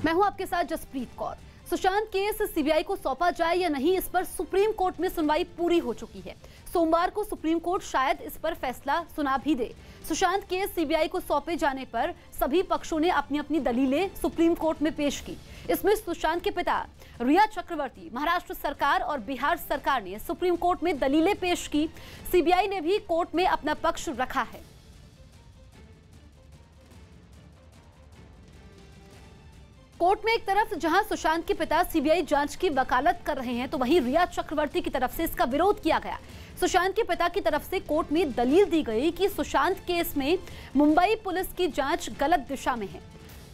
मैं हूं आपके साथ जसप्रीत कौर। सुशांत केस सीबीआई को सौंपा जाए या नहीं, इस पर सुप्रीम कोर्ट में सुनवाई पूरी हो चुकी है। सोमवार को सुप्रीम कोर्ट शायद इस पर फैसला सुना भी दे। सुशांत केस सीबीआई को सौंपे जाने पर सभी पक्षों ने अपनी अपनी दलीलें सुप्रीम कोर्ट में पेश की। इसमें सुशांत के पिता रिया चक्रवर्ती, महाराष्ट्र सरकार और बिहार सरकार ने सुप्रीम कोर्ट में दलीलें पेश की। सीबीआई ने भी कोर्ट में अपना पक्ष रखा है। कोर्ट में एक तरफ जहां सुशांत के पिता सीबीआई जांच की वकालत कर रहे हैं, तो वहीं रिया चक्रवर्ती की तरफ से इसका विरोध किया गया। सुशांत के पिता की तरफ से कोर्ट में दलील दी गई कि सुशांत केस में मुंबई पुलिस की जांच गलत दिशा में है।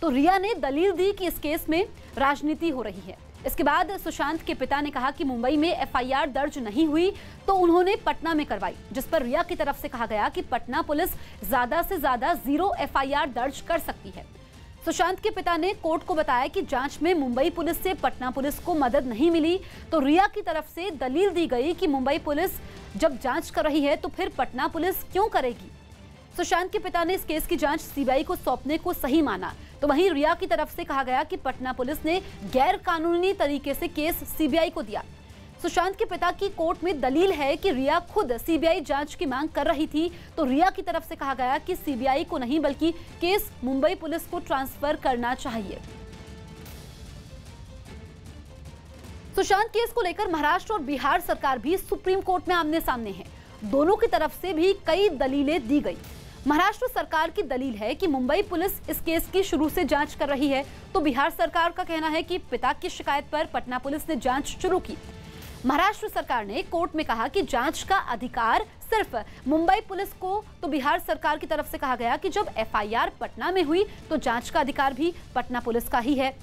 तो रिया ने दलील दी कि इस केस में राजनीति हो रही है। इसके बाद सुशांत के पिता ने कहा कि मुंबई में एफआईआर दर्ज नहीं हुई तो उन्होंने पटना में करवाई, जिस पर रिया की तरफ से कहा गया कि पटना पुलिस ज्यादा से ज्यादा 0 एफआईआर दर्ज कर सकती है। सुशांत के पिता ने कोर्ट को बताया कि जांच में मुंबई पुलिस से पटना पुलिस को मदद नहीं मिली। तो रिया की तरफ से दलील दी गई कि मुंबई पुलिस जब जांच कर रही है तो फिर पटना पुलिस क्यों करेगी। सुशांत के पिता ने इस केस की जांच सीबीआई को सौंपने को सही माना। तो वहीं रिया की तरफ से कहा गया कि पटना पुलिस ने गैर कानूनी तरीके से केस सीबीआई को दिया। सुशांत के पिता की कोर्ट में दलील है कि रिया खुद सीबीआई जांच की मांग कर रही थी। तो रिया की तरफ से कहा गया कि सीबीआई को नहीं बल्कि केस मुंबई पुलिस को ट्रांसफर करना चाहिए। सुशांत केस को लेकर महाराष्ट्र और बिहार सरकार भी सुप्रीम कोर्ट में आमने सामने है। दोनों की तरफ से भी कई दलीलें दी गई। महाराष्ट्र सरकार की दलील है कि मुंबई पुलिस इस केस की शुरू से जांच कर रही है। तो बिहार सरकार का कहना है कि पिता की शिकायत पर पटना पुलिस ने जांच शुरू की। महाराष्ट्र सरकार ने कोर्ट में कहा कि जांच का अधिकार सिर्फ मुंबई पुलिस को। तो बिहार सरकार की तरफ से कहा गया कि जब एफआईआर पटना में हुई तो जांच का अधिकार भी पटना पुलिस का ही है।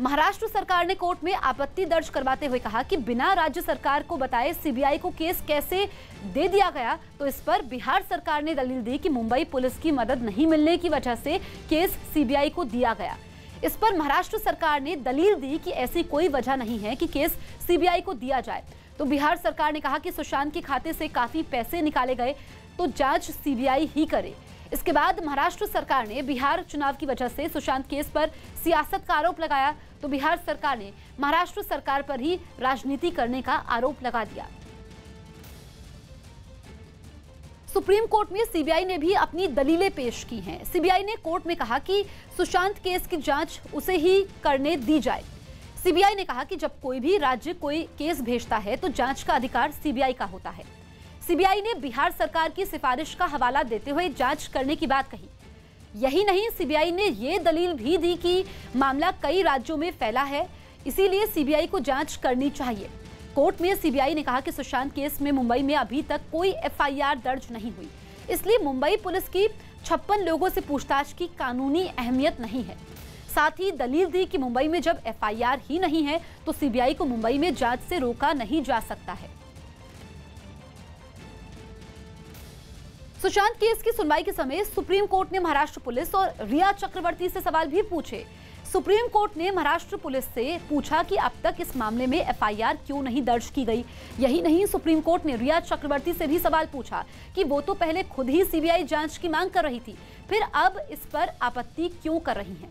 महाराष्ट्र सरकार ने कोर्ट में आपत्ति दर्ज करवाते हुए कहा कि बिना राज्य सरकार को बताए सीबीआई को केस कैसे दे दिया गया। तो इस पर बिहार सरकार ने दलील दी कि मुंबई पुलिस की मदद नहीं मिलने की वजह से केस सीबीआई को दिया गया। इस पर महाराष्ट्र सरकार ने दलील दी कि ऐसी कोई वजह नहीं है कि केस सीबीआई को दिया जाए। तो बिहार सरकार ने कहा कि सुशांत के खाते से काफी पैसे निकाले गए, तो जांच सीबीआई ही करे। इसके बाद महाराष्ट्र सरकार ने बिहार चुनाव की वजह से सुशांत केस पर सियासत का आरोप लगाया। तो बिहार सरकार ने महाराष्ट्र सरकार पर ही राजनीति करने का आरोप लगा दिया। सुप्रीम कोर्ट में सीबीआई ने भी अपनी दलीलें पेश की हैं। सीबीआई ने कोर्ट में कहा कि सुशांत केस की जांच उसे ही करने दी जाए। सीबीआई ने कहा कि जब कोई भी राज्य कोई केस भेजता है तो जांच का अधिकार सीबीआई का होता है। सीबीआई ने बिहार सरकार की सिफारिश का हवाला देते हुए जांच करने की बात कही। यही नहीं, सीबीआई ने ये दलील भी दी कि मामला कई राज्यों में फैला है, इसीलिए सीबीआई को जांच करनी चाहिए। कोर्ट में सीबीआई ने कहा कि सुशांत केस में मुंबई में अभी तक कोई एफआईआर दर्ज नहीं हुई, इसलिए मुंबई पुलिस की 56 लोगों से पूछताछ की कानूनी अहमियत नहीं है। साथ ही दलील दी कि मुंबई में जब एफआईआर ही नहीं है तो सीबीआई को मुंबई में जांच से रोका नहीं जा सकता है। सुशांत केस की सुनवाई के समय सुप्रीम कोर्ट ने महाराष्ट्र पुलिस और रिया चक्रवर्ती से सवाल भी पूछे। सुप्रीम कोर्ट ने महाराष्ट्र पुलिस से पूछा कि अब तक इस मामले में एफआईआर क्यों नहीं दर्ज की गई। यही नहीं, सुप्रीम कोर्ट ने रिया चक्रवर्ती से भी सवाल पूछा कि वो तो पहले खुद ही सीबीआई जांच की मांग कर रही थी, फिर अब इस पर आपत्ति क्यों कर रही हैं।